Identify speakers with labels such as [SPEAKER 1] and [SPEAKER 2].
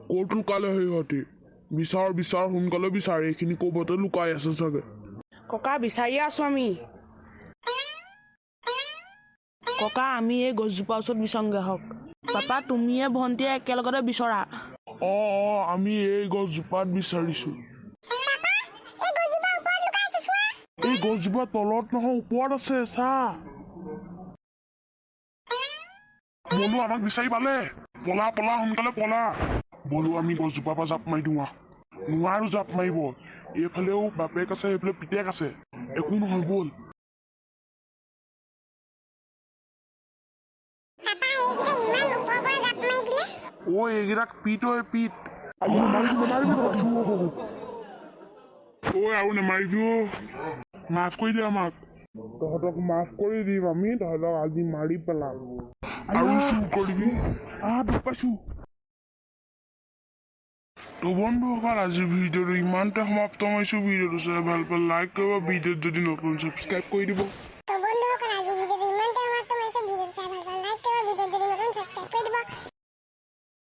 [SPEAKER 1] ক'ত লুকালে সিহঁতি বিচাৰ সোনকালে বিচাৰ এইখিনি ক'বতে লুকাই আছে চাগে
[SPEAKER 2] ককা বিচাৰিয়ে আছো আমি ককা আমি এই গছজোপাৰ ওচৰত বিচাৰোঁগে হওক পাপা তুমিয়ে ভণ্টিয়ে একেলগতে বিচৰা
[SPEAKER 1] আমি এই গছজোপাত বিচাৰিছো এই গছজোপা তলত নহয় ওপৰত আছে চা বলো আমাক বিচাৰি পালে পলা সোনকালে পলা বলো আমি গছজোপাৰ পৰা জাপ মাৰি দিওঁ নোৱাৰো জাপ মাৰিব এইফালেও বাপেক আছে এইফালে পিতেক আছে একো নহয় বল এইকেইটাক পিত আৰু নেমাৰিবি মাফ কৰি দে আমাক তহঁতক মাফ কৰি দিম আমি তহঁতক আজি মাৰি পেলাম আৰু চুৰ কৰিবি দুখ পাইছো তো বন্ধুসকল আজিৰ ভিডিঅ'টো ইমানতে সমাপ্ত হৈছো ভিডিঅ'টো চাই ভাল পালে লাইক কৰিব ভিডিঅ'ত যদি নতুন ছাবস্ক্ৰাইব কৰি দিব